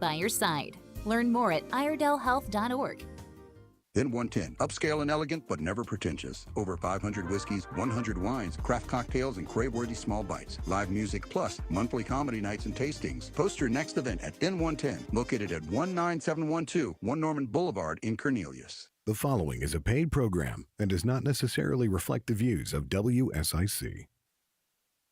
by your side. Learn more at iredellhealth.org. N110, upscale and elegant, but never pretentious. Over 500 whiskeys, 100 wines, craft cocktails, and crave-worthy small bites. Live music plus monthly comedy nights and tastings. Post your next event at N110, located at 19712 1 Norman Boulevard in Cornelius. The following is a paid program and does not necessarily reflect the views of WSIC.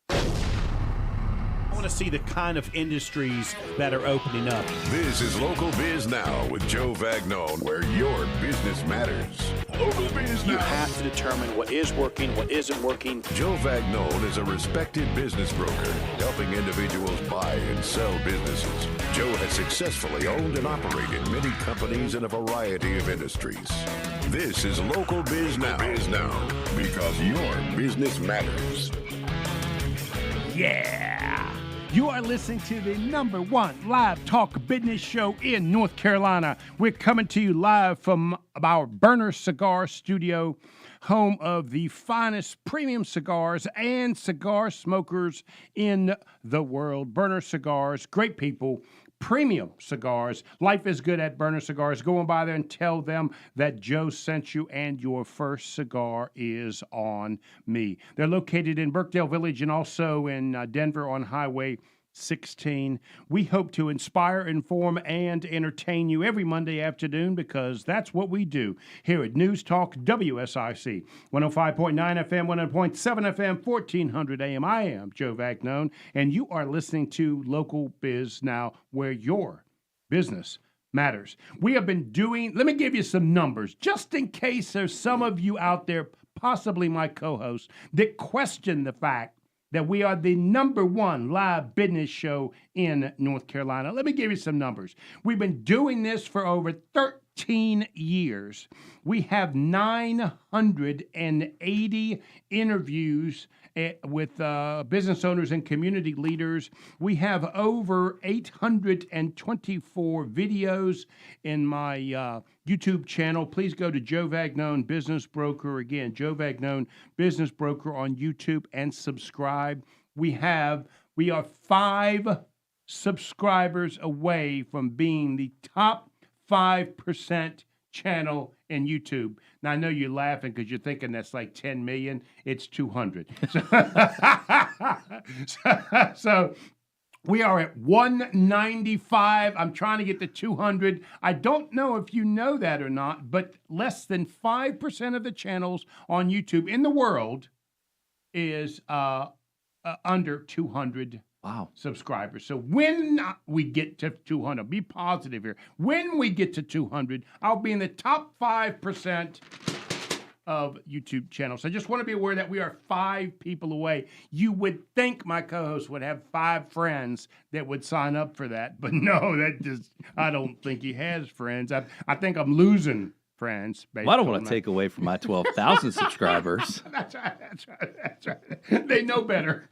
I want to see the kind of industries that are opening up. This is Local Biz Now with Joe Vagnone, where your business matters. Local Biz Now. You have to determine what is working, what isn't working. Joe Vagnone is a respected business broker, helping individuals buy and sell businesses. Joe has successfully owned and operated many companies in a variety of industries. This is Local Biz Now. Biz Now, because your business matters. Yeah. You are listening to the #1 live talk business show in North Carolina. We're coming to you live from our Burner Cigar Studio, home of the finest premium cigars and cigar smokers in the world. Burner Cigars, great people, premium cigars. Life is good at Burner Cigars. Go on by there and tell them that Joe sent you and your first cigar is on me. They're located in Birkdale Village and also in Denver on Highway 16. We hope to inspire, inform, and entertain you every Monday afternoon because that's what we do here at News Talk WSIC 105.9 FM, 100.7 FM, 1400 AM. I am Joe Vagnone, and you are listening to Local Biz Now, where your business matters. We have been doing, let me give you some numbers, just in case there's some of you out there, possibly my co-hosts, that question the fact that we are the #1 live business show in North Carolina. Let me give you some numbers. We've been doing this for over 13 years. We have 980 interviews with business owners and community leaders. We have over 824 videos in my YouTube channel. Please go to Joe Vagnone Business Broker. Again, Joe Vagnone Business Broker on YouTube and subscribe. We are 5 subscribers away from being the top 5% channel in YouTube. Now, I know you're laughing because you're thinking that's like 10 million. It's 200. So we are at 195. I'm trying to get to 200. I don't know if you know that or not, but less than 5% of the channels on YouTube in the world is under 200 subscribers. So when we get to 200, be positive here. When we get to 200, I'll be in the top 5% of YouTube channels. I just want to be aware that we are 5 people away. You would think my co-host would have 5 friends that would sign up for that, but no, I don't think he has friends. I think I'm losing friends. Well, I don't want to take away from my 12,000 subscribers. That's right. They know better.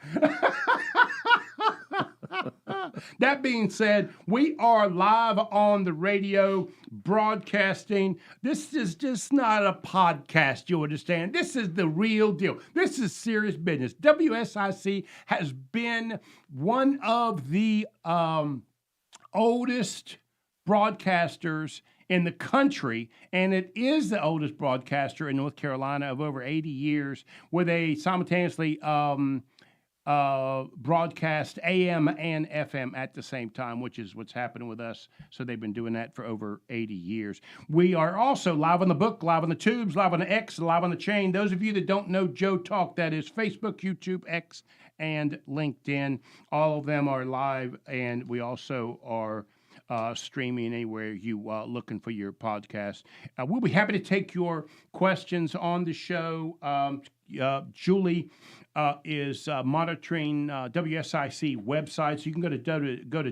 That being said, we are live on the radio broadcasting. This is just not a podcast, you understand. This is the real deal. This is serious business. WSIC has been one of the oldest broadcasters in the country, and it is the oldest broadcaster in North Carolina of over 80 years, where they simultaneously broadcast AM and FM at the same time, which is what's happening with us. So they've been doing that for over 80 years. We are also live on the book, live on the tubes, live on the X, live on the chain. Those of you that don't know Joe Talk, that is Facebook, YouTube, X, and LinkedIn. All of them are live, and we also are streaming anywhere you looking for your podcast. We'll be happy to take your questions on the show. Julie is monitoring WSIC websites. You can go to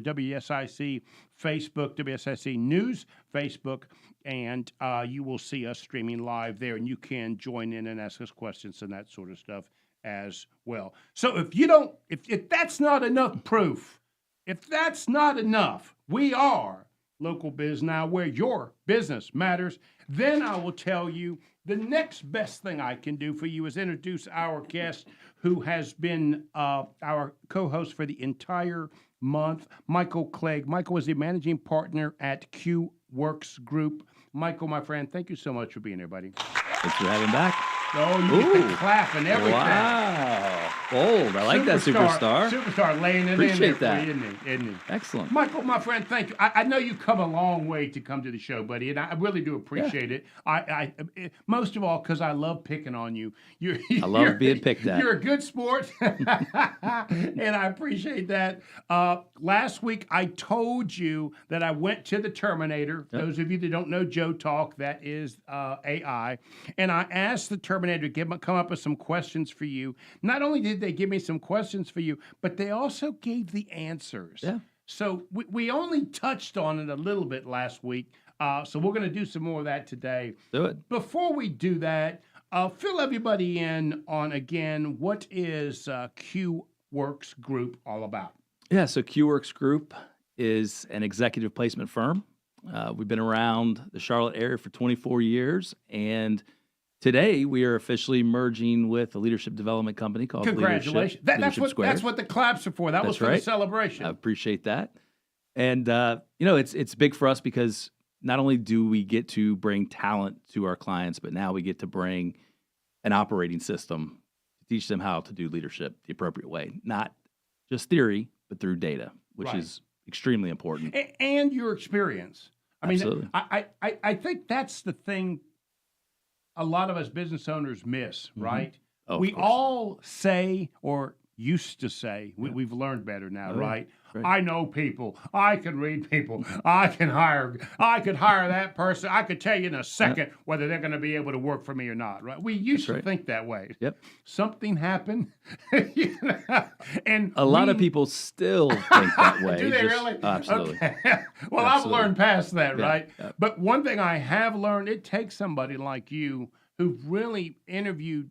WSIC Facebook, WSIC News Facebook, and you will see us streaming live there, and you can join in and ask us questions and that sort of stuff as well. So if that's not enough proof, if that's not enough, we are Local Biz Now, where your business matters. Then I will tell you the next best thing I can do for you is introduce our guest who has been our co-host for the entire month. Michael Clegg. Michael is the managing partner at Q Works Group. Michael, my friend, thank you so much for being here, buddy. Thanks for having me back. Oh, you get the clap and everything. Wow. Bold. I like that superstar. Superstar laying it Appreciate in there that. for you, isn't he? Excellent. Michael, my friend, thank you. I know you've come a long way to come to the show, buddy, and I really do appreciate it. I most of all because I love picking on you. I love being picked at. You're a good sport, and I appreciate that. Last week, I told you that I went to the Terminator. Yep. Those of you that don't know Joe Talk, that is AI, and I asked the Terminator to come up with some questions for you. Not only did they give me some questions for you, but they also gave the answers. Yeah. So we only touched on it a little bit last week. So we're going to do some more of that today. Do it. Before we do that, fill everybody in on, again, what is Q Works Group all about? Yeah, so QWorks Group is an executive placement firm. We've been around the Charlotte area for 24 years, and today we are officially merging with a leadership development company called Congratulations. Leadership That's what the claps are for. That was for the celebration. I appreciate that. And, it's big for us because not only do we get to bring talent to our clients, but now we get to bring an operating system to teach them how to do leadership the appropriate way, not just theory, but through data, which is extremely important. And your experience. I mean, Absolutely. I think that's the thing a lot of us business owners miss, right? Oh, we of course. all say, or used to say, we've learned better now, right? I know people. I can read people. I could hire that person. I could tell you in a second whether they're going to be able to work for me or not, right? We used to think that way. Yep. Something happened. And A lot of people still think that way. do they really? Absolutely. Okay. Well, Absolutely. I've learned past that, Yeah, right? yeah. But one thing I have learned, it takes somebody like you who've really interviewed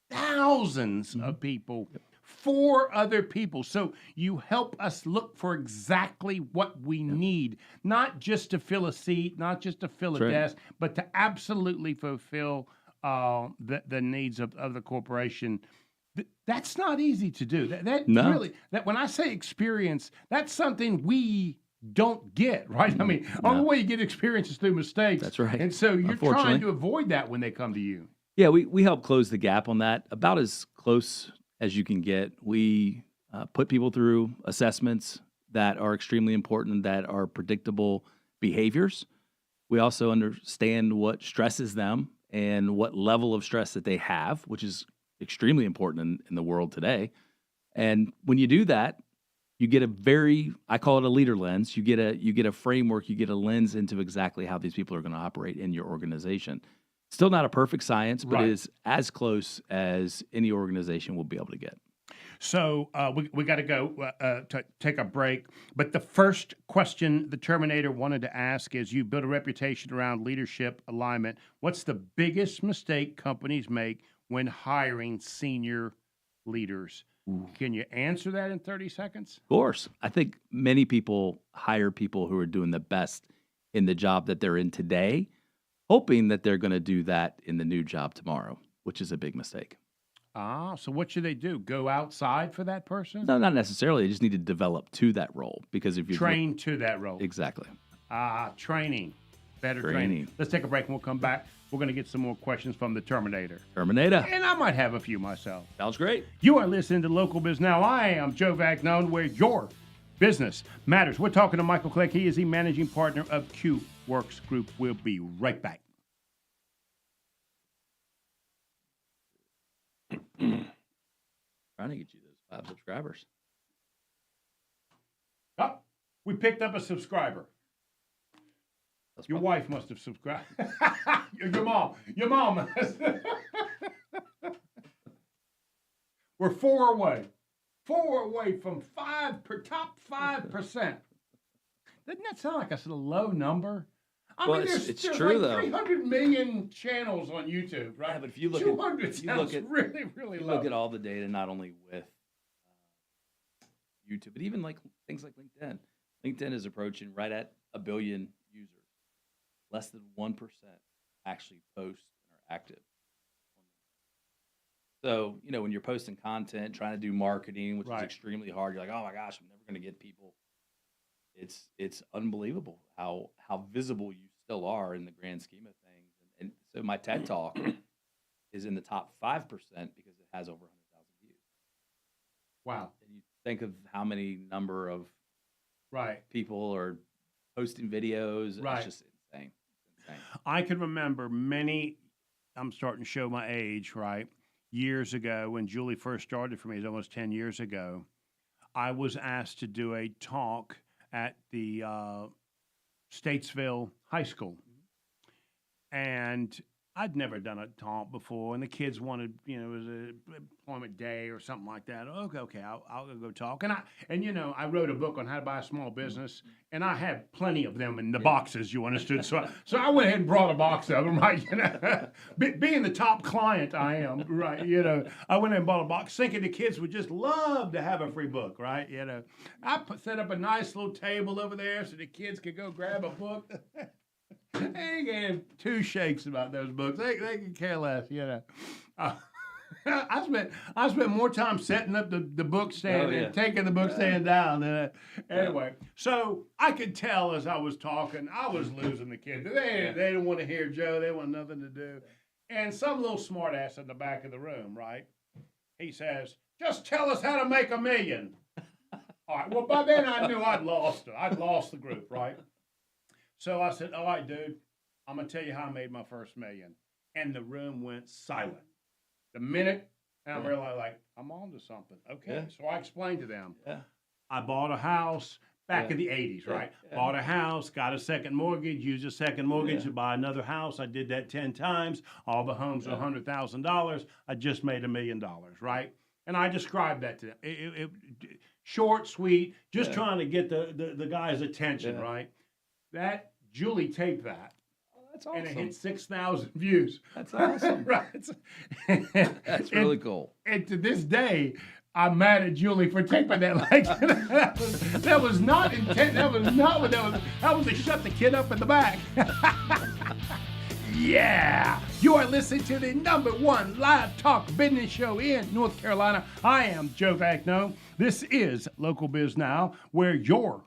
thousands of people for other people. So you help us look for exactly what we need, not just to fill a seat, not just to fill a That's right. desk, but to absolutely fulfill the needs of the corporation. That's not easy to do. No. That when I say experience, that's something we don't get, right? I mean, only way you get experience is through mistakes. That's right. And so you're Unfortunately. trying to avoid that when they come to you. Yeah, we help close the gap on that, about as close as you can get. We put people through assessments that are extremely important, that are predictable behaviors. We also understand what stresses them and what level of stress that they have, which is extremely important in the world today. And when you do that, you get I call it a leader lens. You get a framework, you get a lens into exactly how these people are going to operate in your organization. Still not a perfect science, but it is as close as any organization will be able to get. So we got to go to take a break. But the first question the Terminator wanted to ask is, you build a reputation around leadership alignment. What's the biggest mistake companies make when hiring senior leaders? Ooh. Can you answer that in 30 seconds? Of course. I think many people hire people who are doing the best in the job that they're in today, hoping that they're going to do that in the new job tomorrow, which is a big mistake. So what should they do? Go outside for that person? No, not necessarily. They just need to develop to that role, because if you train to that role. Exactly. Training. Better training. Let's take a break and we'll come back. We're going to get some more questions from the Terminator. Terminator. And I might have a few myself. Sounds great. You are listening to Local Biz Now. I am Joe Vagnone, where your business matters. We're talking to Michael Clegg. He is the managing partner of Q Works Group. We'll be right back. Trying to get you those 5 subscribers. Oh, we picked up a subscriber. Your wife must have subscribed. Your mom. We're 4 away. 4 away from top 5%. Doesn't that sound like a sort of low number? I mean, it's there's true, like though. 300 million channels on YouTube, right? Yeah, but if you look 200 at, sounds really, really you low. look at all the data, not only with YouTube, but even like things like LinkedIn. LinkedIn is approaching right at 1 billion users. Less than 1% actually post and are active. So, when you're posting content, trying to do marketing, which is Right. extremely hard, you're like, oh my gosh, I'm never going to get people. It's unbelievable how visible you still are in the grand scheme of things. And so my TED Talk is in the top 5% because it has over 100,000 views. Wow. And you think of how many number of Right. people are posting videos. Right. It's just insane. It's insane. I can remember I'm starting to show my age, right? Years ago, when Julie first started for me, it was almost 10 years ago, I was asked to do a talk at the Statesville High School. And I'd never done a talk before, and the kids wanted, it was a employment day or something like that. Okay, I'll go talk. And I wrote a book on how to buy a small business, and I had plenty of them in the boxes, you understood. So I went ahead and brought a box of them, right? Being the top client I am, right? I went ahead and bought a box, thinking the kids would just love to have a free book, right? I set up a nice little table over there so the kids could go grab a book. They gave two shakes about those books. They can care less, I spent more time setting up the book stand and taking the book stand down. Anyway, so I could tell as I was talking, I was losing the kids. They didn't want to hear Joe. They want nothing to do. And some little smart ass in the back of the room, right? He says, "Just tell us how to make $1 million." All right. Well, by then I knew I'd lost the group, right? So I said, "All right, dude, I'm going to tell you how I made my first $1 million." And the room went silent. The minute, and I realized, I'm on to something. Okay. Yeah. So I explained to them. Yeah. I bought a house back in the 80s, right? Yeah. Bought a house, got a second mortgage, used a second mortgage to buy another house. I did that 10 times. All the homes are $100,000. I just made $1 million, right? And I described that to them. It short, sweet, just trying to get the guy's attention, right? That Julie taped that. Oh, that's awesome. And it hit 6,000 views. That's awesome. Right. That's really cool. And to this day, I'm mad at Julie for taping that. That was not intent. That was not what that was. That was to shut the kid up in the back. Yeah. You are listening to the #1 live talk business show in North Carolina. I am Joe Vagnone. This is Local Biz Now, where your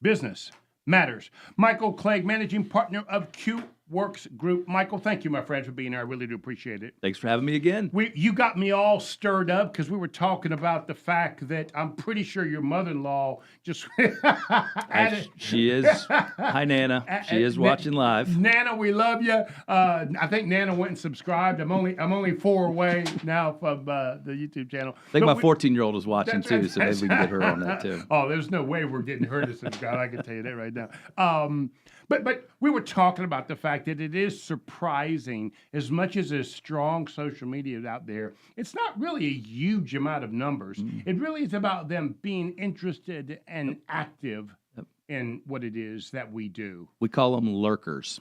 business matters. Michael Clegg, managing partner of QWorks Group. Michael, thank you, my friend, for being here. I really do appreciate it. Thanks for having me again. You got me all stirred up because we were talking about the fact that I'm pretty sure your mother-in-law just She is. Hi, Nana. She is watching live. Nana, we love you. I think Nana went and subscribed. I'm only 4 away now from the YouTube channel. I think my 14-year-old is watching too, so maybe we can get her on that too. Oh, there's no way we're getting her to subscribe. I can tell you that right now. But we were talking about the fact that it is surprising, as much as there's strong social media out there, it's not really a huge amount of numbers. It really is about them being interested and active in what it is that we do. We call them lurkers.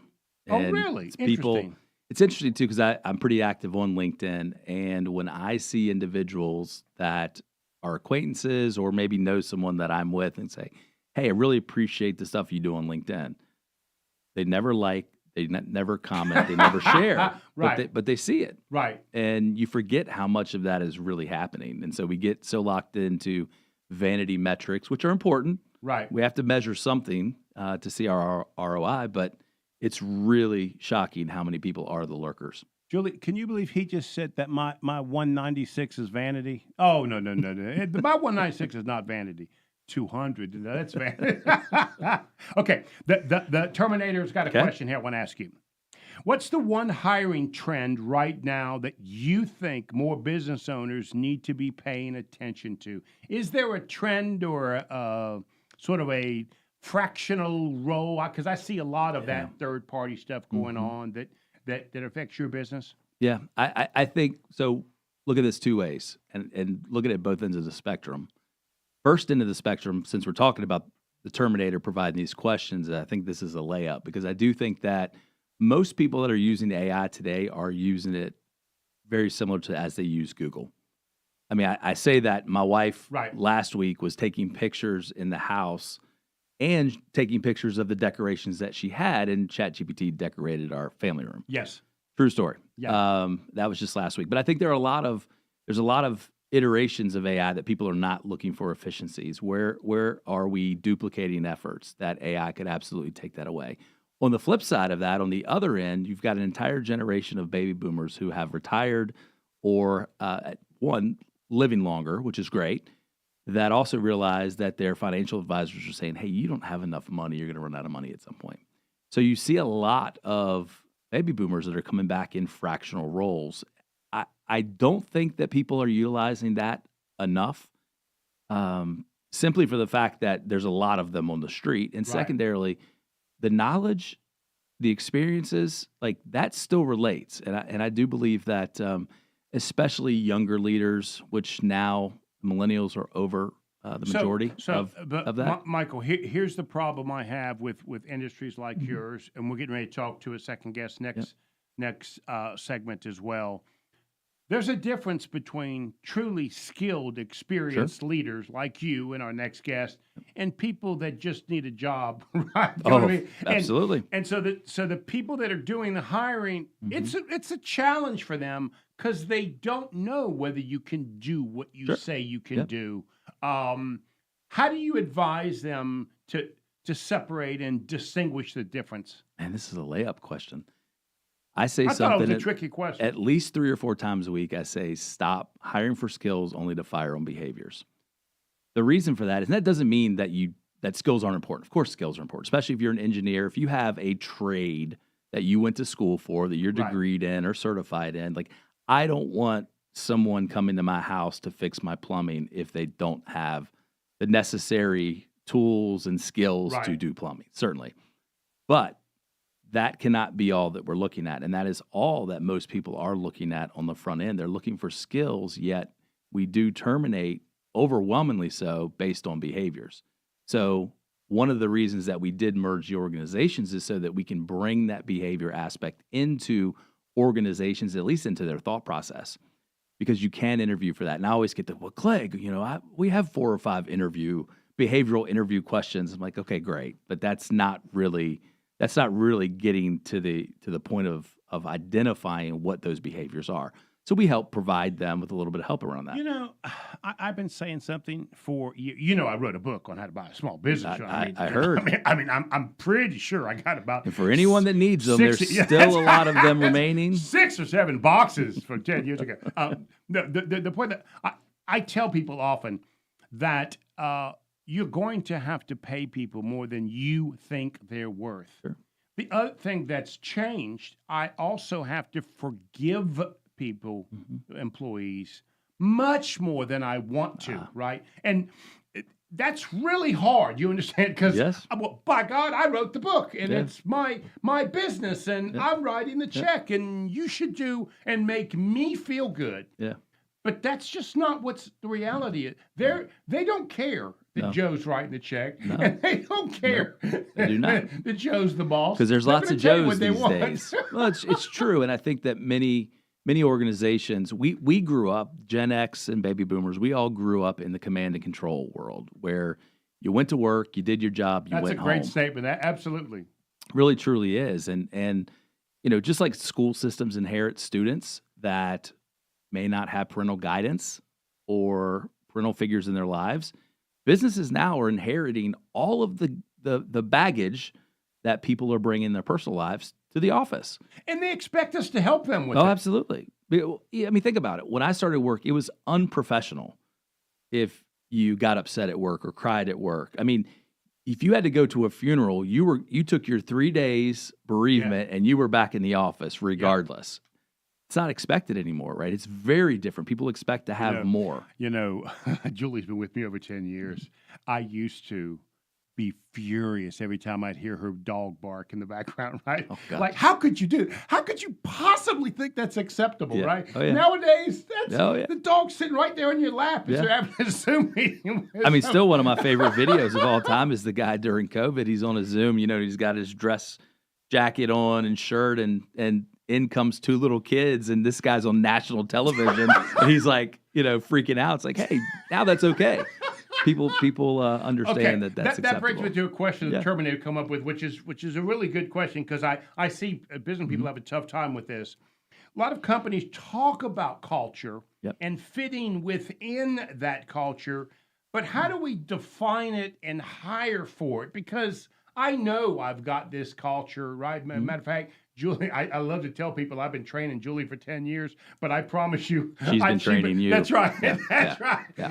Oh, And really? it's people. Interesting. It's interesting too because I'm pretty active on LinkedIn, and when I see individuals that are acquaintances or maybe know someone that I'm with and say, "Hey, I really appreciate the stuff you do on LinkedIn," they never never comment, they never share, Right. but they see it, Right. and you forget how much of that is really happening, and so we get so locked into vanity metrics, which are important. Right. We have to measure something to see our ROI, but it's really shocking how many people are the lurkers. Julie, can you believe he just said that my 196 is vanity? Oh, no. My 196 is not vanity. 200. That's vanity. Okay. The Terminator's got a question here I want to ask you. What's the one hiring trend right now that you think more business owners need to be paying attention to? Is there a trend or a sort of a fractional role? Because I see a lot of that third-party stuff going on that affects your business. Yeah, I think so. Look at this two ways, and look at it both ends of the spectrum. First end of the spectrum, since we're talking about the Terminator providing these questions, I think this is a layup because I do think that most people that are using AI today are using it very similar to as they use Google. I mean, I say that my wife last week was taking pictures in the house and taking pictures of the decorations that she had, and ChatGPT decorated our family room. Yes. True story. Yeah. That was just last week. But I think there are a lot of there's a lot of iterations of AI that people are not looking for efficiencies. Where are we duplicating efforts that AI could absolutely take that away? On the flip side of that, on the other end, you've got an entire generation of baby boomers who have retired or one living longer, which is great, that also realize that their financial advisors are saying, hey, you don't have enough money. You're going to run out of money at some point. So you see a lot of baby boomers that are coming back in fractional roles. I don't think that people are utilizing that enough, simply for the fact that there's a lot of them on the street. And secondarily, the knowledge, the experiences, like that still relates. And I do believe that especially younger leaders, which now millennials are over the majority of that. Michael, here's the problem I have with industries like yours, and we're getting ready to talk to a second guest next segment as well. There's a difference between truly skilled, experienced leaders like you and our next guest, and people that just need a job, right? You know what I mean? Absolutely. And so the people that are doing the hiring, it's a challenge for them because they don't know whether you can do what you say you can do. How do you advise them to separate and distinguish the difference? And this is a layup question. I say I thought it was something a tricky question. at least 3 or 4 times a week. I say, stop hiring for skills only to fire on behaviors. The reason for that is that doesn't mean that skills aren't important. Of course, skills are important, especially if you're an engineer. If you have a trade that you went to school for, that you're degreed in or certified in, like I don't want someone coming to my house to fix my plumbing if they don't have the necessary tools and skills to do plumbing, certainly. But that cannot be all that we're looking at. And that is all that most people are looking at on the front end. They're looking for skills, yet we do terminate overwhelmingly so based on behaviors. So one of the reasons that we did merge the organizations is so that we can bring that behavior aspect into organizations, at least into their thought process, because you can interview for that. And I always get well, Clegg, we have 4 or 5 behavioral interview questions. I'm like, okay, great. But that's not really getting to the point of identifying what those behaviors are. So we help provide them with a little bit of help around that. I've been saying something for years. I wrote a book on how to buy a small business. I heard. I'm pretty sure I got about. And for anyone that needs them, there's still a lot of them remaining. 6 or 7 boxes from 10 years ago. The point that I tell people often that you're going to have to pay people more than you think they're worth. Sure. The other thing that's changed, I also have to forgive people, employees, much more than I want to, right? And that's really hard, you understand? Because, by God, I wrote the book, and it's my business, and I'm writing the check, and you should do and make me feel good. Yeah. But that's just not what's the reality is. They don't care that Joe's writing the check, and they don't care they do not. that Joe's the boss. Because there's lots of Joes these days. Well, it's true, and I think that many organizations, we grew up, Gen X and baby boomers, we all grew up in the command and control world where you went to work, you did your job, you went home. That's a great statement. That absolutely. Really, truly is. And just like school systems inherit students that may not have parental guidance or parental figures in their lives, businesses now are inheriting all of the baggage that people are bringing in their personal lives to the office. And they expect us to help them with it. Oh, absolutely. I mean, think about it. When I started work, it was unprofessional if you got upset at work or cried at work. I mean, if you had to go to a funeral, you took your 3 days bereavement and you were back in the office regardless. It's not expected anymore, right? It's very different. People expect to have more. Julie's been with me over 10 years. I used to be furious every time I'd hear her dog bark in the background, right? Oh, like, how could you do it? How could you possibly think that's acceptable, right? Oh, yeah. Nowadays, the dog's sitting right there in your lap as you're having a Zoom meeting. Still one of my favorite videos of all time is the guy during COVID. He's on a Zoom, he's got his dress jacket on and shirt, and in comes 2 little kids, and this guy's on national television, and he's like, freaking out. It's like, hey, now that's okay. People understand that's acceptable. That brings me to a question that Terminator come up with, which is a really good question, because I see business people have a tough time with this. A lot of companies talk about culture, and fitting within that culture. But how do we define it and hire for it? Because I know I've got this culture, right? Matter of fact, Julie, I love to tell people I've been training Julie for 10 years, but I promise you. She's been training you. That's right. Yeah, That's right. Yeah.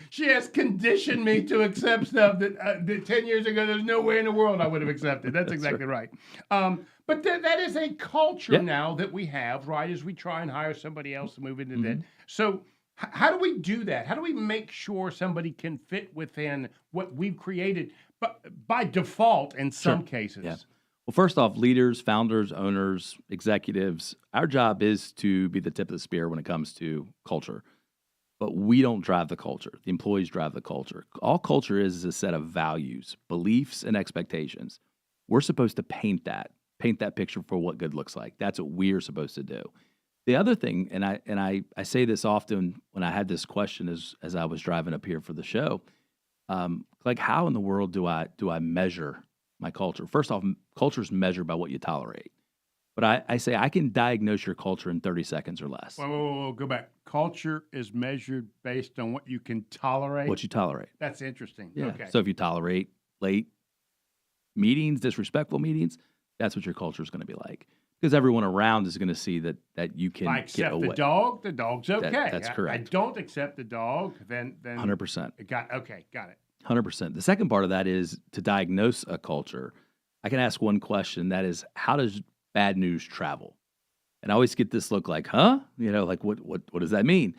She has conditioned me to accept stuff that 10 years ago, there's no way in the world I would have accepted. That's exactly right. But that is a culture now that we have, right, as we try and hire somebody else to move into that. So how do we do that? How do we make sure somebody can fit within what we've created by default in some cases? Yeah. Well, first off, leaders, founders, owners, executives, our job is to be the tip of the spear when it comes to culture. But we don't drive the culture. The employees drive the culture. All culture is a set of values, beliefs, and expectations. We're supposed to paint that picture for what good looks like. That's what we're supposed to do. The other thing, and I say this often when I had this question as I was driving up here for the show, like how in the world do I measure my culture? First off, culture is measured by what you tolerate. But I say I can diagnose your culture in 30 seconds or less. Whoa, go back. Culture is measured based on what you can tolerate? What you tolerate. That's interesting. Yeah. Okay. So if you tolerate late meetings, disrespectful meetings, that's what your culture is going to be like. Because everyone around is going to see that you can if I get accept away. the dog's okay. That's correct. I don't accept the dog, then 100%. Got it. 100%. The second part of that is to diagnose a culture. I can ask one question, that is, how does bad news travel? And I always get this look like, huh? Like what does that mean?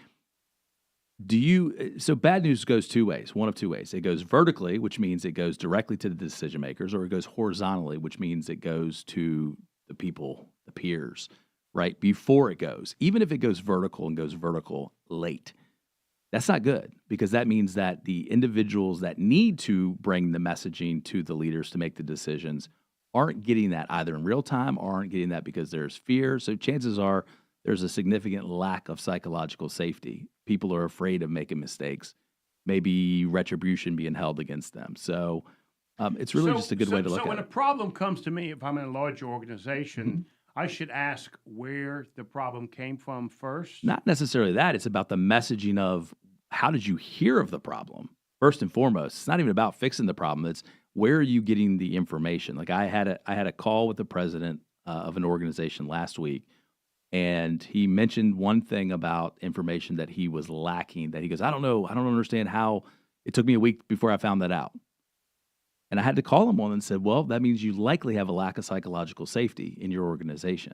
So bad news goes two ways, one of two ways. It goes vertically, which means it goes directly to the decision makers, or it goes horizontally, which means it goes to the people, the peers, right? Before it goes. Even if it goes vertical and goes vertical late, that's not good, because that means that the individuals that need to bring the messaging to the leaders to make the decisions aren't getting that either in real time or aren't getting that because there's fear. So chances are there's a significant lack of psychological safety. People are afraid of making mistakes, maybe retribution being held against them. So it's really just a good way to look at it. So when a problem comes to me, if I'm in a larger organization, I should ask where the problem came from first? Not necessarily that. It's about the messaging of how did you hear of the problem? First and foremost, it's not even about fixing the problem. It's where are you getting the information? Like I had a call with the president of an organization last week, and he mentioned one thing about information that he was lacking, that he goes, I don't understand how it took me a week before I found that out. And I had to call him on and said, well, that means you likely have a lack of psychological safety in your organization.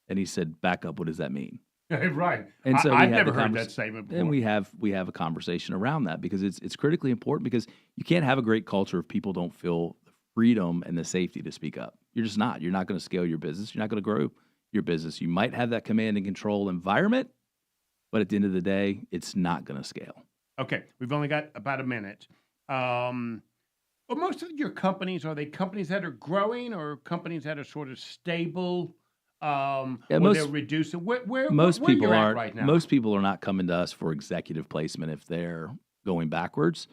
And he said, back up, what does that mean? Right. And so I've never heard that statement before. And we have a conversation around that, because it's critically important, because you can't have a great culture if people don't feel the freedom and the safety to speak up. You're just not. You're not going to scale your business. You're not going to grow your business. You might have that command and control environment, but at the end of the day, it's not going to scale. Okay. We've only got about a minute. Well, most of your companies, are they companies that are growing or companies that are sort of stable? Or they're reducing? Where you're at right now? Most people are not coming to us for executive placement if they're going backwards,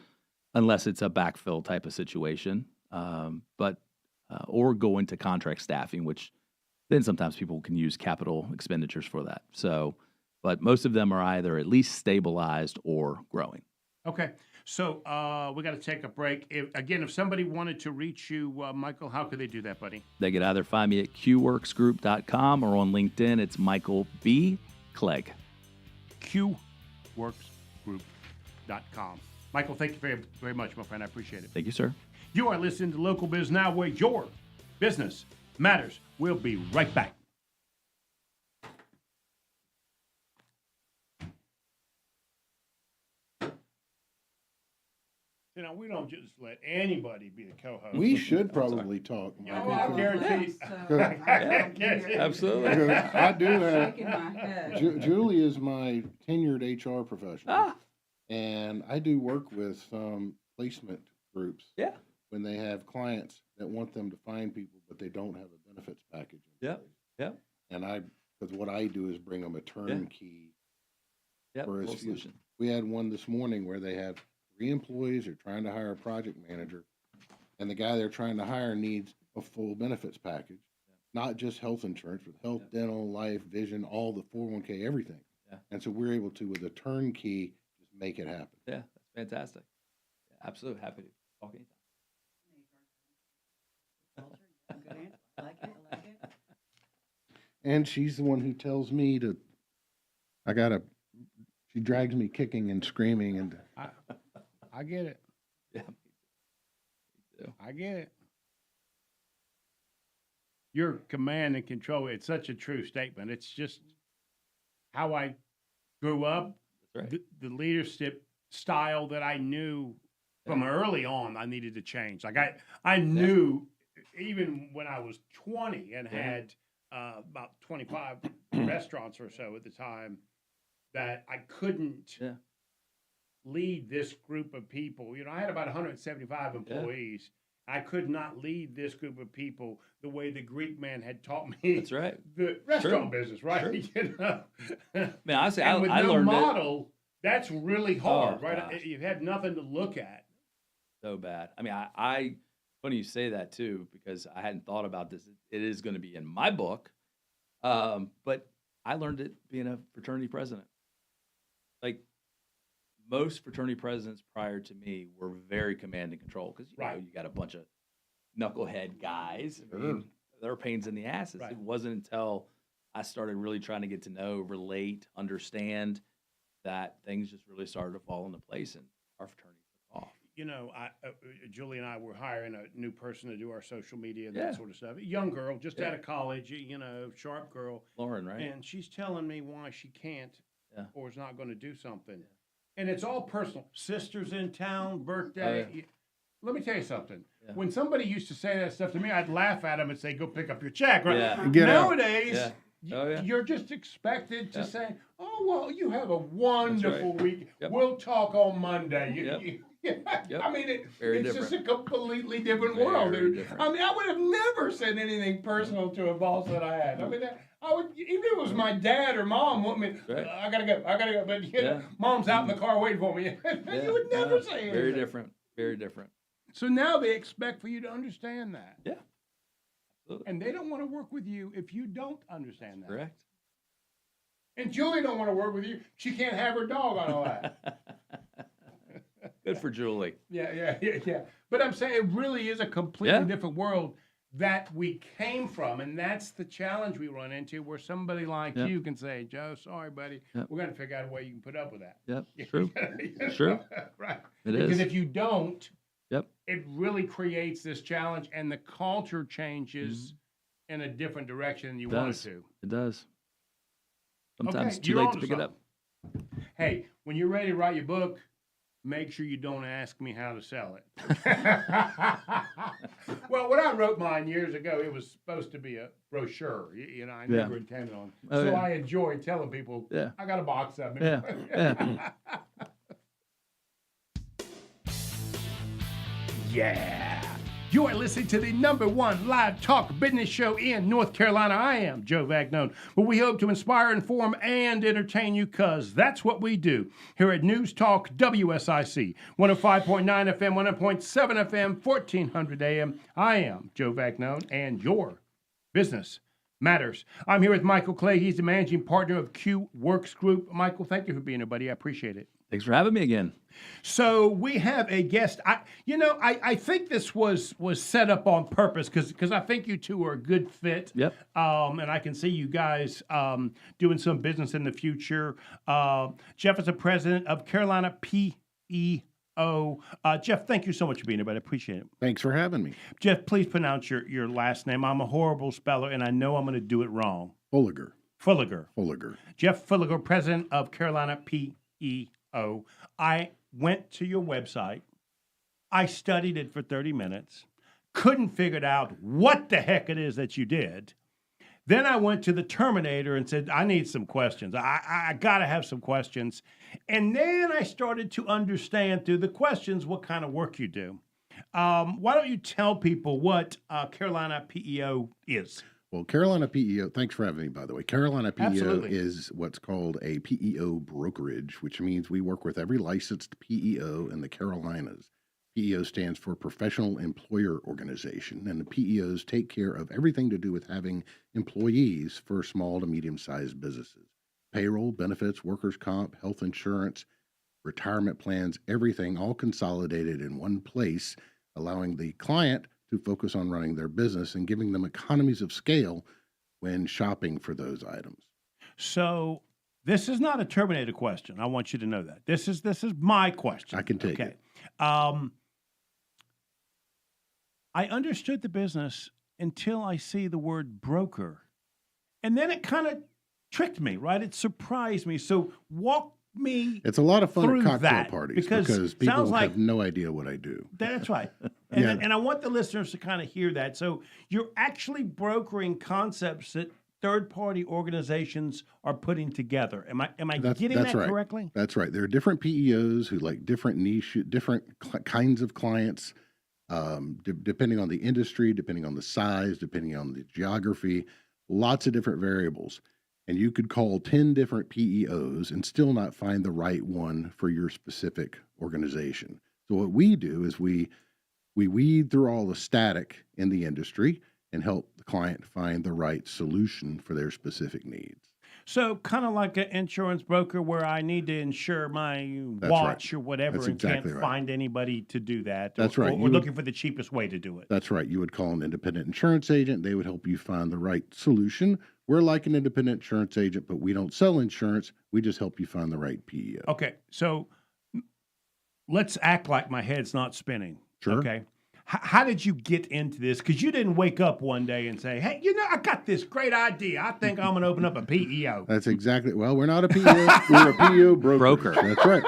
unless it's a backfill type of situation, or go into contract staffing, which then sometimes people can use capital expenditures for that. So, but most of them are either at least stabilized or growing. Okay. So we got to take a break. If somebody wanted to reach you, Michael, how could they do that, buddy? They could either find me at qworksgroup.com or on LinkedIn. It's Michael B. Clegg. qworksgroup.com. Michael, thank you very, very much, my friend. I appreciate it. Thank you, sir. You are listening to Local Biz Now, where your business matters. We'll be right back. We don't just let anybody be the co-host. We should probably talk. I guarantee. Absolutely. I do have. Julie is my tenured HR professional, and I do work with some placement groups. Yeah. When they have clients that want them to find people, but they don't have a benefits package. Yeah. Yeah. And because what I do is bring them a turnkey. Yeah. Solution. We had one this morning where they have 3 employees are trying to hire a project manager, and the guy they're trying to hire needs a full benefits package, not just health insurance, but health, dental, life, vision, all the 401k, everything. Yeah. And so we're able to, with a turnkey, just make it happen. Yeah, that's fantastic. Yeah, absolutely happy to talk anytime. I like it. I like it. And she's the one who tells me to, she drags me kicking and screaming and I get it. Yeah, me too. I get it. Your command and control, it's such a true statement. It's just how I grew up, That's right. the leadership style that I knew from early on I needed to change. Like I knew even when I was 20 and had about 25 restaurants or so at the time that I couldn't lead this group of people. You know, I had about 175 employees. I could not lead this group of people the way the Greek man had taught me. That's right. The restaurant business, right? Sure. You know? Man, honestly, and with I no learned model, that's really hard, Oh, right? gosh. You've had nothing to look at. so bad. I mean, I funny you say that too, because I hadn't thought about this. It is going to be in my book, but I learned it being a fraternity president. Like most fraternity presidents prior to me were very command and control because you know you got a bunch of knucklehead guys. I mean, they're pains in the asses. Right. It wasn't until I started really trying to get to know, relate, understand that things just really started to fall into place, and our fraternity took off. You know, Julie and I were hiring a new person to do our social media and Yeah. that sort of stuff. A young girl, just out of college, you know, sharp girl. Lauren, right? And she's telling me why she can't or is not going to do something. Yeah. And it's all personal. Sister's in town, birthday. Oh, yeah. Let me tell you something. Yeah. When somebody used to say that stuff to me, I'd laugh at them and say, go pick up your check. Right? Yeah. Get out. Nowadays, Yeah. you're just expected to Yeah. say, oh, well, you have a wonderful week. Yep. We'll talk on Monday. Yep. I mean, Very it's different. just a completely different Very world. different. I mean, I would have never said anything personal to a boss that I had. I mean, I would, even if it was my dad or mom, I mean, Right. I gotta go. But you know, mom's out in the car waiting for me. You would never say anything. Very different. Very different. So now they expect for you to understand that. Yeah. Absolutely. And they don't want to work with you if you don't understand that. Correct. And Julie don't want to work with you. She can't have her dog on all that. Good for Julie. Yeah. But I'm saying it really is a completely Yeah. different world that we came from, and that's the challenge we run into, where somebody like Yep. you can say, Joe, sorry, buddy, Yep. we're going to figure out a way you can put up with that. Yep. True. True. Right. It Because is. if you don't, Yep. it really creates this challenge, and the culture changes in a different direction than you It want it does. to. It does. Sometimes it's too you're late onto to pick it up. Hey, when you're ready to write your book, make sure you don't ask me how to sell it. Well, when I wrote mine years ago, it was supposed to be a brochure. You know, I never intended on. Oh, So yeah. I enjoy telling people, Yeah. I got a box of it. Yeah. Yeah. You are listening to the #1 live talk business show in North Carolina. I am Joe Vagnone, where we hope to inspire, inform, and entertain you, because that's what we do here at News Talk WSIC, 105.9 FM, 100.7 FM, 1400 AM. I am Joe Vagnone, and your business matters. I'm here with Michael Clegg. He's the managing partner of Q Works Group. Michael, thank you for being here, buddy. I appreciate it. Thanks for having me again. So we have a guest. I think this was set up on purpose because I think you two are a good fit. Yep. And I can see you guys doing some business in the future. Jef is the president of Carolina PEO. Jef, thank you so much for being here, but I appreciate it. Thanks for having me. Jef, please pronounce your last name. I'm a horrible speller, and I know I'm going to do it wrong. Fullagar. Fullagar. Jef Fullagar, president of Carolina PEO. I went to your website. I studied it for 30 minutes. Couldn't figure out what the heck it is that you did. Then I went to the Terminator and said, I need some questions. I got to have some questions. And then I started to understand through the questions what kind of work you do. Why don't you tell people what Carolina PEO is? Well, Carolina PEO, thanks for having me, by the way. Carolina PEO Absolutely. is what's called a PEO brokerage, which means we work with every licensed PEO in the Carolinas. PEO stands for Professional Employer Organization, and the PEOs take care of everything to do with having employees for small to medium-sized businesses. payroll, benefits, workers' comp, health insurance, retirement plans, everything all consolidated in one place, allowing the client to focus on running their business and giving them economies of scale when shopping for those items. So this is not a Terminator question. I want you to know that. This is my question. I can take it. I understood the business until I see the word broker. And then it kind of tricked me, right? It surprised me. So walk me It's a lot of fun through at cocktail that, parties because people sounds like- have no idea what I do. That's right. Yeah. And I want the listeners to kind of hear that. So you're actually brokering concepts that third-party organizations are putting together. Am I getting that right. correctly? That's right. There are different PEOs who like different niche, different kinds of clients, depending on the industry, depending on the size, depending on the geography, lots of different variables. And you could call 10 different PEOs and still not find the right one for your specific organization. So what we do is we weed through all the static in the industry and help the client find the right solution for their specific needs. So kind of like an insurance broker where I need to insure my That's watch right. or whatever That's and exactly can't right. find anybody to do that. That's or, right. Or You would- looking for the cheapest way to do it. That's right. You would call an independent insurance agent. They would help you find the right solution. We're like an independent insurance agent, but we don't sell insurance. We just help you find the right PEO. Okay, so let's act like my head's not spinning. Sure. Okay. How did you get into this? Because you didn't wake up one day and say, hey, I got this great idea. I think I'm going to open up a E PEO. That's exactly. Well, we're not a PEO. We're a PEO broker. That's right.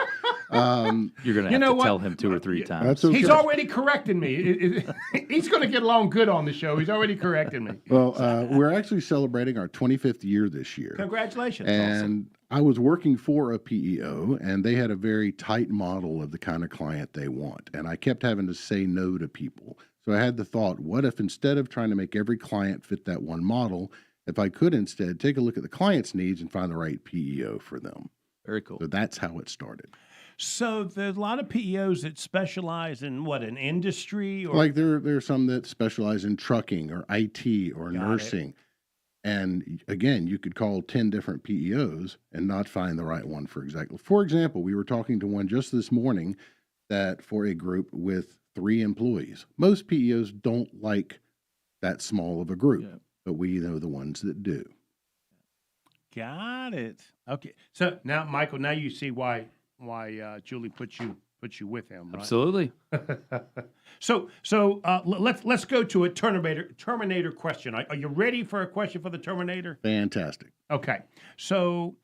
You're going to have to tell him 2 or 3 times. That's okay. He's already correcting me. He's going to get along good on the show. He's already correcting me. Well, we're actually celebrating our 25th year this year. Congratulations. And I was working for a PEO, and they had a very tight model of the kind of client they want. And I kept having to say no to people. So I had the thought, what if instead of trying to make every client fit that one model, if I could instead take a look at the client's needs and find the right PEO for them? Very cool. So that's how it started. So there's a lot of PEOs that specialize in an industry? Or Like there are some that specialize in trucking or IT or nursing. And again, you could call 10 different PEOs and not find the right one for exactly. For example, we were talking to one just this morning that for a group with 3 employees. Most PEOs don't like that small of a group, but we know the ones that do. Got it. Okay. So now, Michael, now you see why Julie put you with him, right? Absolutely. So let's go to a Terminator question. Are you ready for a question for the Terminator? Fantastic. Okay. So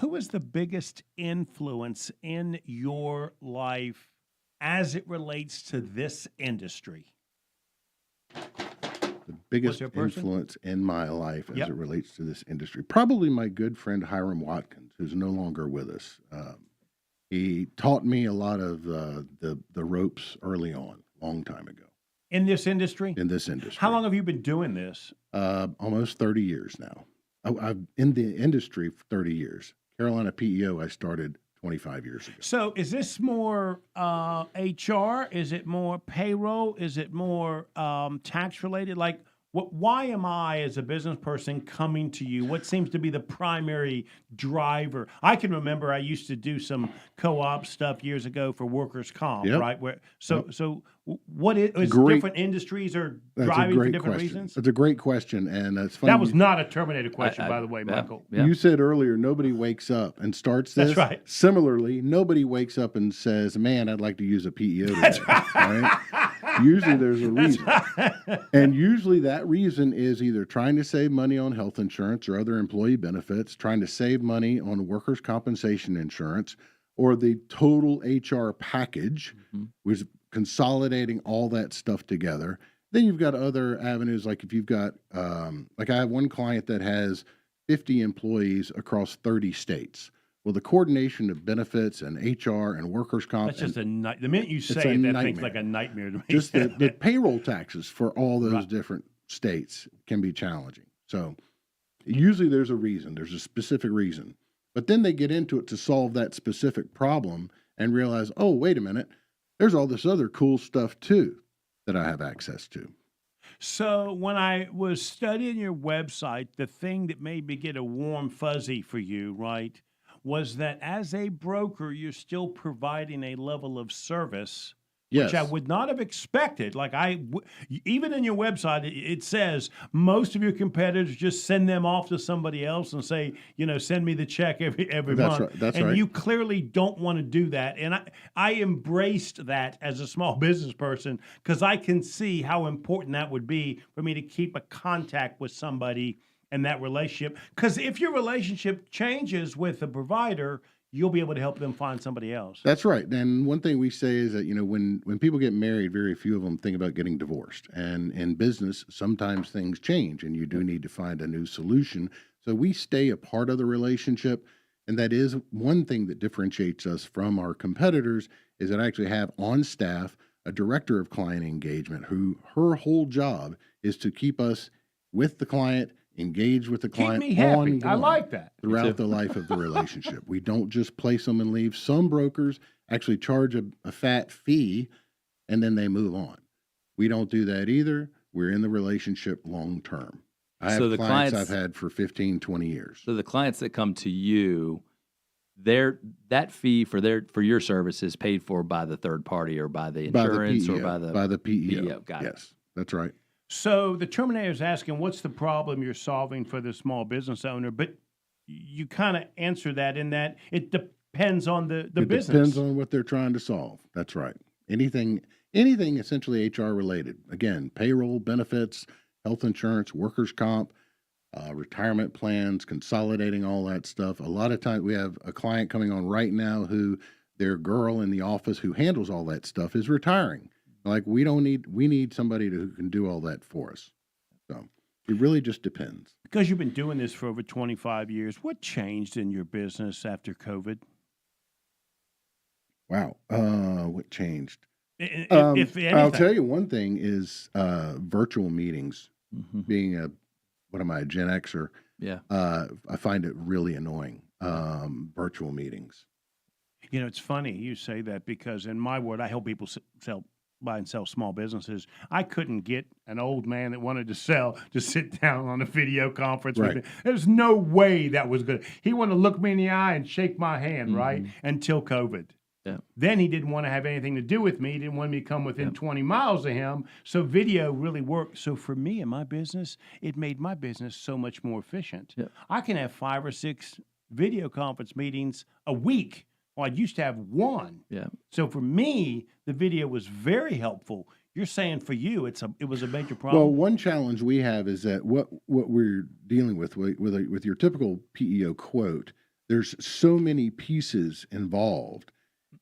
who is the biggest influence in your life as it relates to this industry? The biggest there a person? influence in my life as Yep. it relates to this industry, probably my good friend Hiram Watkins, who's no longer with us. He taught me a lot of the ropes early on, long time ago, In this industry? in this industry. How long have you been doing this? Almost 30 years now. I've in the industry for 30 years. Carolina PEO, I started 25 years ago. So is this more HR? Is it more payroll? Is it more tax related? Like, why am I, as a business person, coming to you? What seems to be the primary driver? I can remember I used to do some co-op stuff years ago for workers' comp, Yep. right? So what is Great. different industries are That's a driving for great different question. reasons? That's a great question, and it's funny. That was not a Terminator question, by the way, yeah, Michael. yeah. You said earlier, nobody wakes up and starts this. That's right. Similarly, nobody wakes up and says, man, I'd like to use a PEO today. That's right. Usually there's a reason. And usually that reason is either trying to save money on health insurance or other employee benefits, trying to save money on workers' compensation insurance, or the total HR package, which is consolidating all that stuff together. Then you've got other avenues, like if you've got, like I have one client that has 50 employees across 30 states. Well, the coordination of benefits and HR and workers' comp. That's just the minute you say a it, that nightmare. thing's like a nightmare to me. Just the payroll taxes for all those Right. different states can be challenging. So usually there's a reason, there's a specific reason. But then they get into it to solve that specific problem and realize, oh, wait a minute, there's all this other cool stuff too that I have access to. So when I was studying your website, the thing that made me get a warm fuzzy for you, right, was that as a broker, you're still providing a level of service which I Yes. would not have expected. Even in your website, it says most of your competitors just send them off to somebody else and say, send me the check every That's month. right. That's and right. you clearly don't want to do that. And I embraced that as a small business person because I can see how important that would be for me to keep a contact with somebody and that relationship. Because if your relationship changes with the provider, you'll be able to help them find somebody else. That's right. And one thing we say is that, when people get married, very few of them think about getting divorced. And in business, sometimes things change and you do need to find a new solution. So we stay a part of the relationship. And that is one thing that differentiates us from our competitors is that I actually have on staff a director of client engagement who her whole job is to keep us with the client, engage with the client. Keep me happy. ongoing I like that. throughout the life of the relationship. We don't just place them and leave. Some brokers actually charge a fat fee and then they move on. We don't do that either. We're in the relationship long term. I have So the clients clients- I've had for 15, 20 years. So the clients that come to you, that fee for your service is paid for by the third party or by the insurance or by the PEO. PEO. Got it. Yes, that's right. So the Terminator is asking, what's the problem you're solving for the small business owner? But you kind of answer that in that it depends on the It business. depends on what they're trying to solve. That's right. Anything essentially HR related. Again, payroll, benefits, health insurance, workers' comp, retirement plans, consolidating all that stuff. A lot of times we have a client coming on right now who their girl in the office who handles all that stuff is retiring. Like we need somebody who can do all that for us. So it really just depends. Because you've been doing this for over 25 years, what changed in your business after COVID? Wow. What changed? If anything. I'll tell you one thing is virtual meetings. Mhm. Being a Gen Xer, Yeah. I find it really annoying. Virtual meetings. It's funny you say that because in my world, I help people buy and sell small businesses. I couldn't get an old man that wanted to sell to sit down on a video conference Right. with me. There's no way that was good. He wanted to look me in the eye and shake my hand, right? Until COVID. Yeah. Then he didn't want to have anything to do with me. He didn't want me to come within 20 miles of him. So video really worked. So for me and my business, it made my business so much more efficient. Yeah. I can have 5 or 6 video conference meetings a week. Well, I used to have one. Yeah. So for me, the video was very helpful. You're saying for you, it was a major problem. Well, one challenge we have is that what we're dealing with your typical PEO quote, there's so many pieces involved.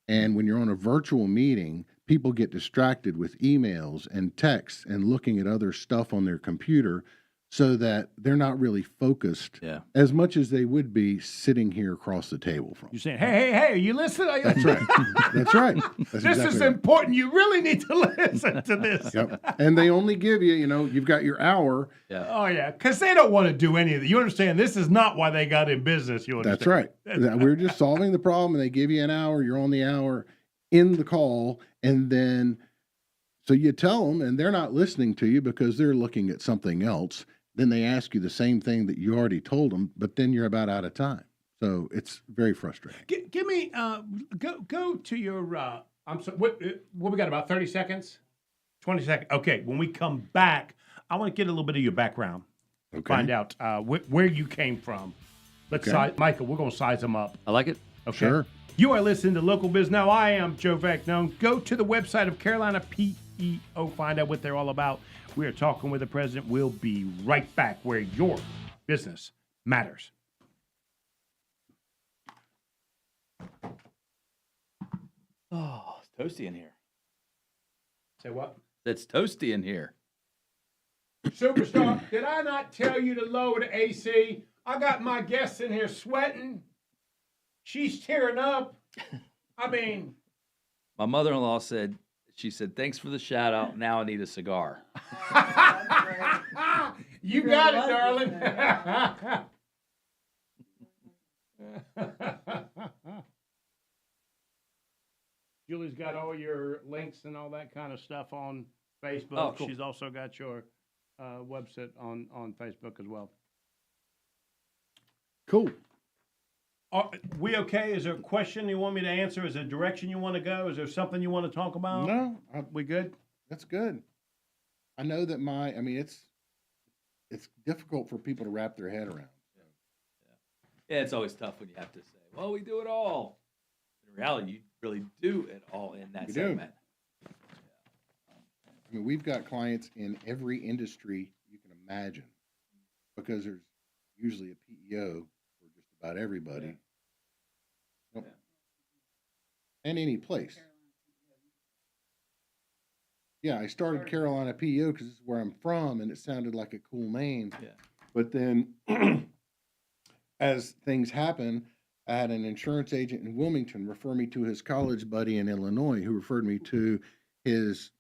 And when you're on a virtual meeting, people get distracted with emails and texts and looking at other stuff on their computer so that they're not really focused as much as they would be sitting here across the table from. You're saying, hey, are you listening? That's right. That's right. That's This exactly is right. important. You really need to listen to this. Yep. And they only give you, you've got your hour. Yeah. Oh, yeah, because they don't want to do any of it. You understand? This is not why they got in business. You understand? That's right. We're just solving the problem, and they give you an hour. You're on the hour in the call, and then so you tell them, and they're not listening to you because they're looking at something else. Then they ask you the same thing that you already told them, but then you're about out of time. So it's very frustrating. Give me, go to your, I'm sorry, what we got, about 30 seconds? 20 seconds. Okay, when we come back, I want to get a little bit of your background. Okay. Find out where you came from. Let's Okay. Michael, we're going to size them up. I like it. Okay. Sure. You are listening to Local Biz Now. I am Joe Vagnone. Go to the website of Carolina PEO. Find out what they're all about. We are talking with the president. We'll be right back where your business matters. Oh, it's toasty in here. Say what? It's toasty in here. Superstar, did I not tell you to lower the AC? I got my guests in here sweating. She's tearing up. I mean, My mother-in-law said, thanks for the shout out. Now I need a cigar. you got it, darling. Julie's got all your links and all that kind of stuff on Facebook. Oh, cool. She's also got your website on Facebook as well. Cool. Are we okay? Is there a question you want me to answer? Is there a direction you want to go? Is there something you want to talk about? No, We good? that's good. I know that it's difficult for people to wrap their head around. Yeah, it's always tough when you have to say, well, we do it all. In reality, you really do it all in that We do. segment. I mean, we've got clients in every industry you can imagine because there's usually a PEO for just about everybody. Yep. And any place. Yeah, I started Carolina PEO because this is where I'm from and it sounded like a cool name. Yeah. But then as things happen, I had an insurance agent in Wilmington refer me to his college buddy in Illinois who referred me to his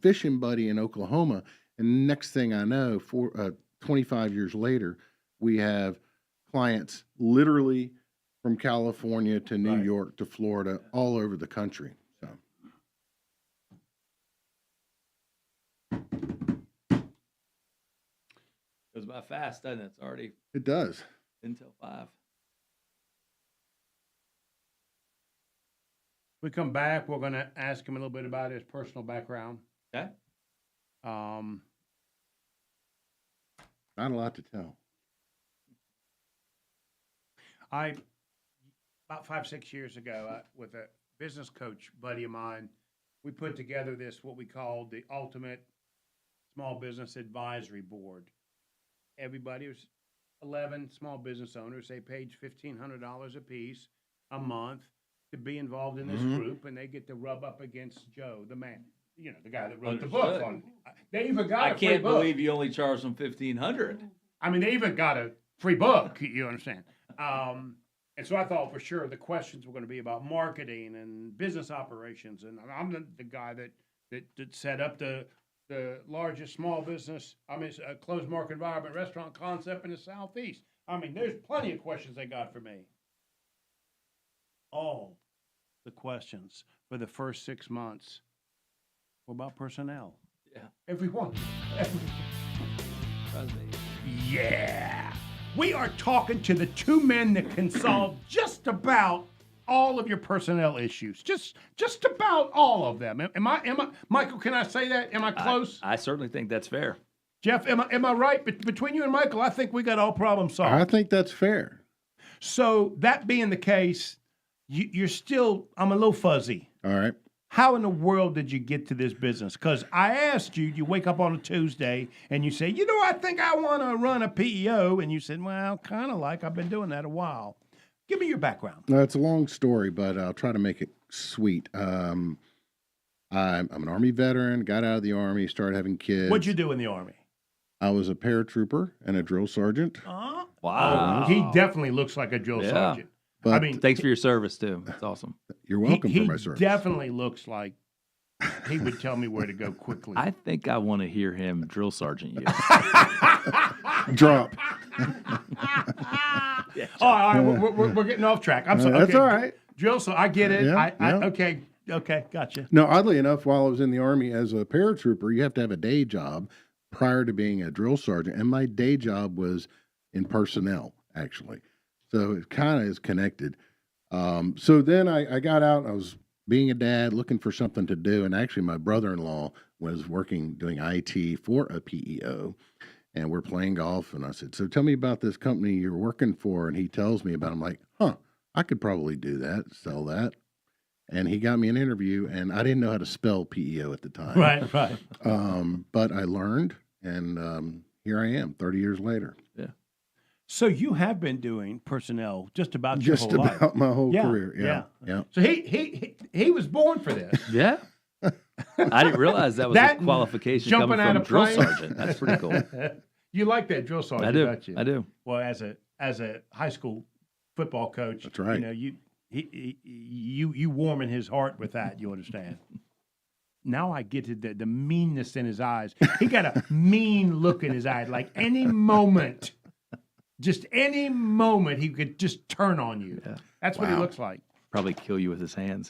fishing buddy in Oklahoma. And next thing I know, 25 years later, we have clients literally from California to New York to Florida, all over the country. So. Goes by fast, doesn't it? It's already It does. until 5. We come back, we're going to ask him a little bit about his personal background. Okay. Um, Not a lot to tell. About 5-6 years ago, with a business coach buddy of mine, we put together what we called the Ultimate Small Business Advisory Board. Everybody was 11 small business owners. They paid $1,500 a piece a month to be involved in this group, and they get to rub up against Joe, the man, the guy that wrote the book. They even got I a free can't book. believe you only charged them $1,500. I mean, they even got a free book, you understand. And so I thought for sure the questions were going to be about marketing and business operations. And I'm the guy that set up the largest small business, a closed market environment restaurant concept in the Southeast. I mean, there's plenty of questions they got for me. All the questions for the first 6 months were about personnel. Yeah. Everyone. Trust me. Yeah. We are talking to the two men that can solve just about all of your personnel issues. Just about all of them. Am I Michael, can I say that? Am I close? I certainly think that's fair. Jeff, am I right? Between you and Michael, I think we got all problems solved. I think that's fair. So that being the case, you're still, I'm a little fuzzy. All right. How in the world did you get to this business? Because I asked you, you wake up on a Tuesday and you say, I think I want to run a PEO. And you said, well, kind of like I've been doing that a while. Give me your background. No, it's a long story, but I'll try to make it sweet. I'm an Army veteran, got out of the Army, started having kids. What'd you do in the Army? I was a paratrooper and a drill sergeant. Wow. He definitely looks like a drill sergeant. But I mean, Thanks for your service, too. That's awesome. You're welcome he for my service. Definitely looks like he would tell me where to go quickly. I think I want to hear him drill sergeant you. Drop. All right, we're getting off track. I'm sorry. That's Okay. all right. Drill, so I get it. Yeah, Okay, gotcha. No, oddly enough, while I was in the Army as a paratrooper, you have to have a day job prior to being a drill sergeant. And my day job was in personnel, actually. So it kind of is connected. So then I got out. I was being a dad, looking for something to do. And actually, my brother-in-law was doing IT for a PEO. And we're playing golf. And I said, so tell me about this company you're working for. And he tells me about it. I'm like, I could probably do that, sell that. And he got me an interview. And I didn't know how to spell PEO at the time. Right. But I learned. And here I am 30 years later. Yeah. So you have been doing personnel just about your whole life. Just about my whole career. Yeah. So he was born for this. Yeah. I didn't realize that was a qualification coming jumping out from of drill plane. sergeant. That's pretty cool. You like that drill sergeant, I do. don't you? I do. Well, as a high school football coach, That's right. You warm in his heart with that. You understand? Now I get to the meanness in his eyes. He got a mean look in his eye. Like any moment, he could just turn on you. Yeah. That's what he looks like. Probably kill you with his hands.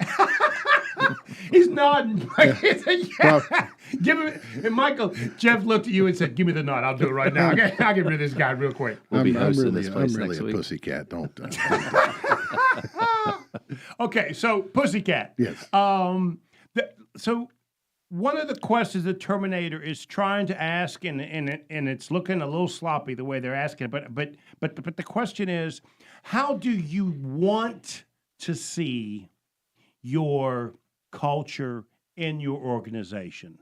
He's nodding. Yeah. Give him. And Michael, Jeff looked at you and said, "Give me the nod. I'll do it right now. Okay, I'll get rid of this guy real quick." We'll be I'm hosting really, this place I'm really next a week. pussycat. Don't. Okay, so Pussycat. Yes. So one of the questions the Terminator is trying to ask, and it's looking a little sloppy the way they're asking it, but the question is, how do you want to see your culture in your organization?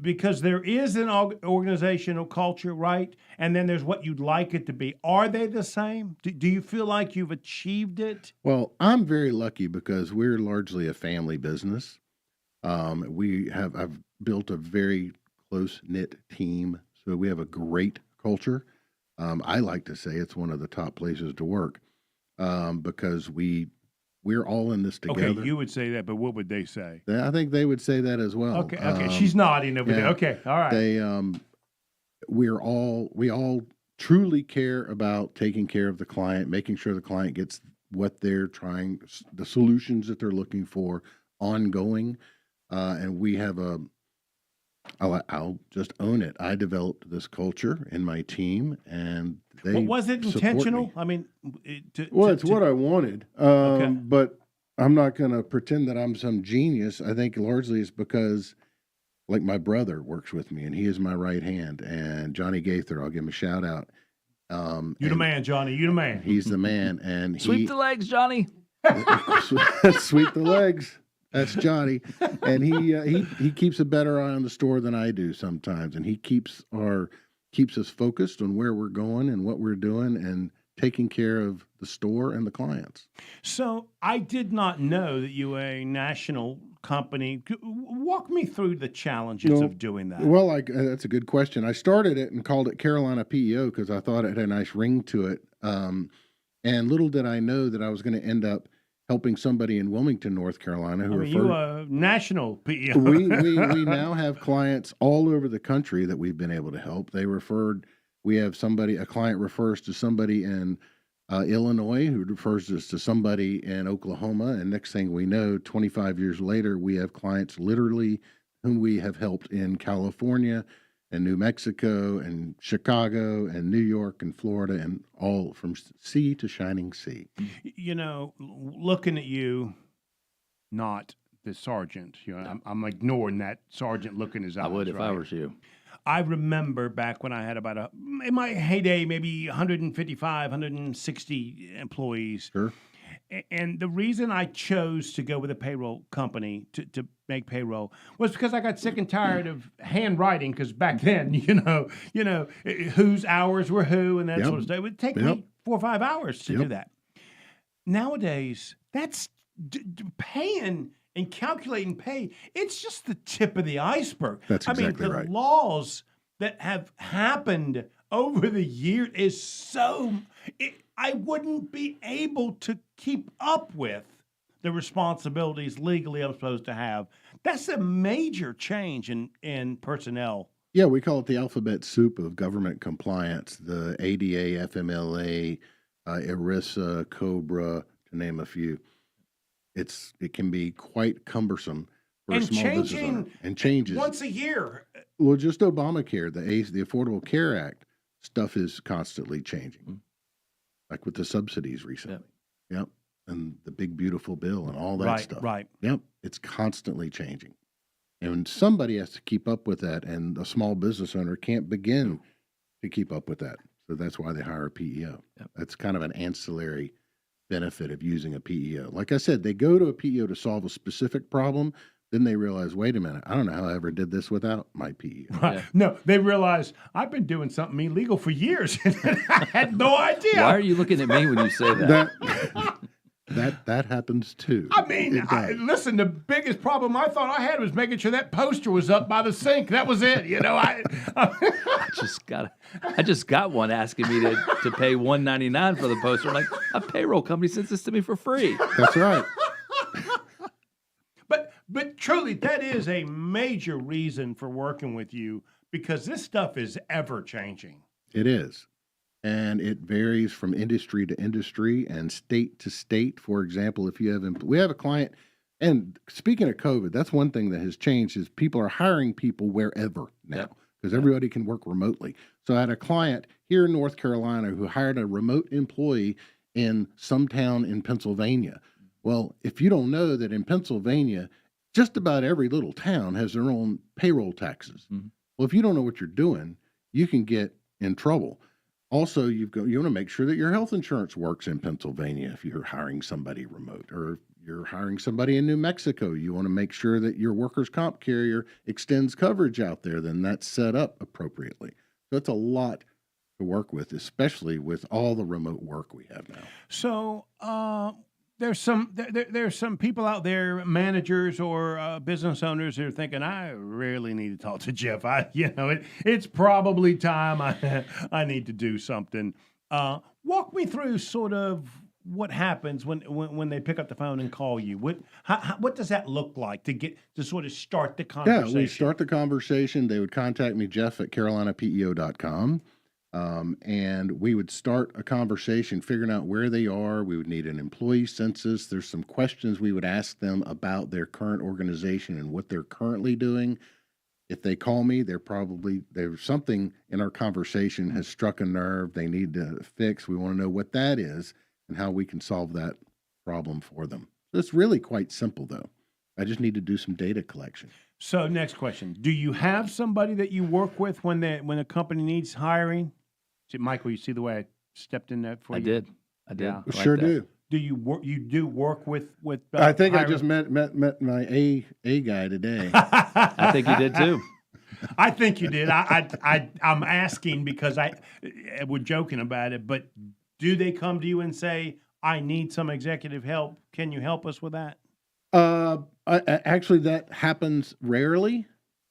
Because there is an organizational culture, right? And then there's what you'd like it to be. Are they the same? Do you feel like you've achieved it? Well, I'm very lucky because we're largely a family business. I've built a very close knit team, so we have a great culture. I like to say it's one of the top places to work because we're all in this together. Okay, you would say that, but what would they say? I think they would say that as well. Okay, she's nodding over there. Okay, all right. They we all truly care about taking care of the client, making sure the client gets what they're trying, the solutions that they're looking for, ongoing. And we have I'll just own it. I developed this culture in my team, and they was it support intentional? me. I mean, It's what I wanted. Okay. But I'm not going to pretend that I'm some genius. I think largely it's because, like, my brother works with me, and he is my right hand. And Johnny Gaither, I'll give him a shout out. You the man, Johnny. You the man. He's the man, and Sweep the legs, Johnny. sweep the legs. That's Johnny, and he keeps a better eye on the store than I do sometimes, and he keeps us focused on where we're going and what we're doing, and taking care of the store and the clients. So I did not know that you were a national company. Walk me through the challenges of doing that. Well, that's a good question. I started it and called it Carolina PEO because I thought it had a nice ring to it. And little did I know that I was going to end up helping somebody in Wilmington, North Carolina, who you a national PEO. we now have clients all over the country that we've been able to help. We have a client refers to somebody in Illinois who refers us to somebody in Oklahoma. And next thing we know, 25 years later, we have clients literally whom we have helped in California and New Mexico and Chicago and New York and Florida, and all from sea to shining sea. You know, looking at you, not the sergeant, I'm ignoring that sergeant look in his eyes. I would if I was you. I remember back when I had about in my heyday, maybe 155, 160 employees. Sure. And the reason I chose to go with a payroll company to make payroll was because I got sick and tired of handwriting. Because back then, whose hours were who and that sort of stuff. It would take me 4 or 5 hours to do that. Nowadays, that's paying and calculating pay. It's just the tip of the iceberg. That's exactly right. The laws that have happened over the years is so. I wouldn't be able to keep up with the responsibilities legally I'm supposed to have. That's a major change in personnel. Yeah, we call it the alphabet soup of government compliance, the ADA, FMLA, ERISA, COBRA, to name a few. It can be quite cumbersome for a small business owner. And changes. Once a year. Well, just Obamacare, the Affordable Care Act, stuff is constantly changing. Like with the subsidies recently. Yep. And the big, beautiful bill and all that stuff. Right. Yep. It's constantly changing. And somebody has to keep up with that. And a small business owner can't begin to keep up with that. So that's why they hire a PEO. Yep. That's kind of an ancillary benefit of using a PEO. Like I said, they go to a PEO to solve a specific problem. Then they realize, wait a minute, I don't know how I ever did this without my PEO. Right. Yeah. No, they realize I've been doing something illegal for years. I had no idea. Why are you looking at me when you say that? That happens too. I mean, listen, the biggest problem I thought I had was making sure that poster was up by the sink. That was it. I just got one asking me to pay $1.99 for the poster. I'm like, a payroll company sends this to me for free. That's right. But truly, that is a major reason for working with you, because this stuff is ever changing. It is. And it varies from industry to industry and state to state. For example, we have a client And speaking of COVID, that's one thing that has changed is people are hiring people wherever now because everybody can work remotely. So I had a client here in North Carolina who hired a remote employee in some town in Pennsylvania. Well, if you don't know that in Pennsylvania, just about every little town has their own payroll taxes. Mm-hmm. Well, if you don't know what you're doing, you can get in trouble. Also, you want to make sure that your health insurance works in Pennsylvania if you're hiring somebody remote, or if you're hiring somebody in New Mexico, you want to make sure that your workers' comp carrier extends coverage out there, then that's set up appropriately. So it's a lot to work with, especially with all the remote work we have now. So there's some people out there, managers or business owners, who are thinking, I really need to talk to Jef. It's probably time I need to do something. Walk me through sort of what happens when they pick up the phone and call you. What does that look like to sort of start the conversation? Yeah, we start the conversation. They would contact me, Jef at CarolinaPEO.com. And we would start a conversation figuring out where they are. We would need an employee census. There's some questions we would ask them about their current organization and what they're currently doing. If they call me, there's something in our conversation has struck a nerve they need to fix. We want to know what that is and how we can solve that problem for them. It's really quite simple, though. I just need to do some data collection. So next question. Do you have somebody that you work with when a company needs hiring? See, Michael, you see the way I stepped in that for I you? did. Yeah. Sure do. Do you work? You do work with? I think hiring? I just met my A guy today. I think you did too. I think you did. I'm asking because we're joking about it, but do they come to you and say, I need some executive help? Can you help us with that? Actually, that happens rarely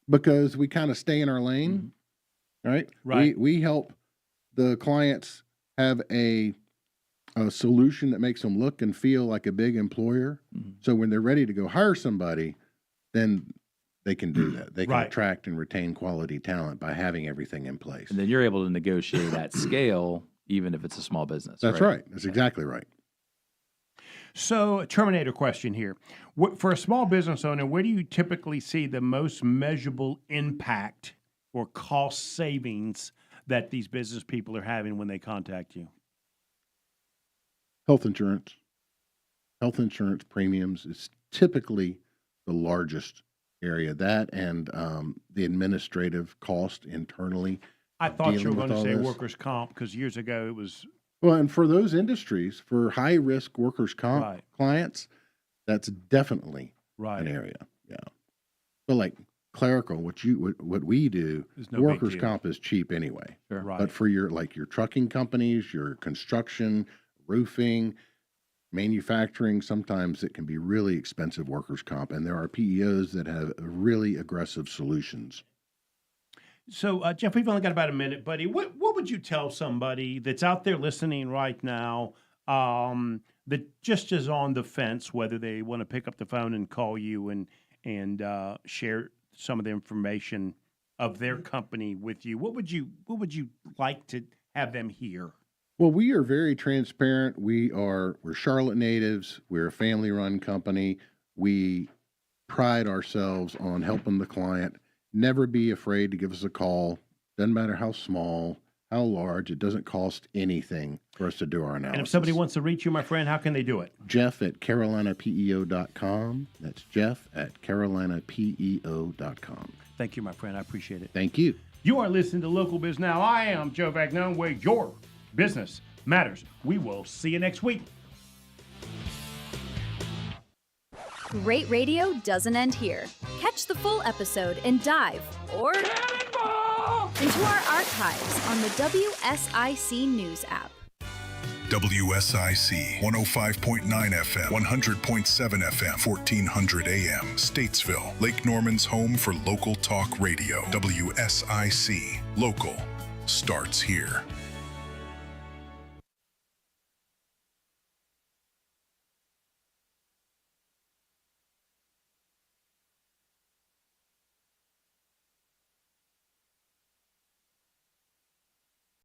because we kind of stay in our lane, right? Right. We help the clients have a solution that makes them look and feel like a big employer. Mm-hmm. So when they're ready to go hire somebody, then they can do that. They can attract and retain quality talent by having everything in place. And then you're able to negotiate at scale, even if it's a small business. That's right. That's exactly right. So, a Terminator question here. For a small business owner, where do you typically see the most measurable impact or cost savings that these business people are having when they contact you? Health insurance. Health insurance premiums is typically the largest area. That and the administrative cost internally. I thought you were going to say workers' comp because years ago it was... Well, and for those industries, for high-risk workers' comp clients, that's definitely an area. Yeah. But like clerical, what we do, workers' comp is cheap anyway. Sure. Right. But for your trucking companies, your construction, roofing, manufacturing, sometimes it can be really expensive workers' comp, and there are PEOs that have really aggressive solutions. So, Jef, we've only got about a minute, buddy. What would you tell somebody that's out there listening right now that just is on the fence whether they want to pick up the phone and call you and share some of the information of their company with you? What would you like to have them hear? Well, we are very transparent. We're Charlotte natives. We're a family-run company. We pride ourselves on helping the client. Never be afraid to give us a call. Doesn't matter how small, how large. It doesn't cost anything for us to do our analysis. And if somebody wants to reach you, my friend, how can they do it? Jef at CarolinaPEO.com. That's Jef at CarolinaPEO.com. Thank you, my friend. I appreciate it. Thank you. You are listening to Local Biz Now. I am Joe Vagnone, where your business matters. We will see you next week. Great radio doesn't end here. Catch the full episode and dive into our archives on the WSIC News app. WSIC 105.9 FM, 100.7 FM, 1400 AM, Statesville, Lake Norman's home for local talk radio. WSIC, local starts here.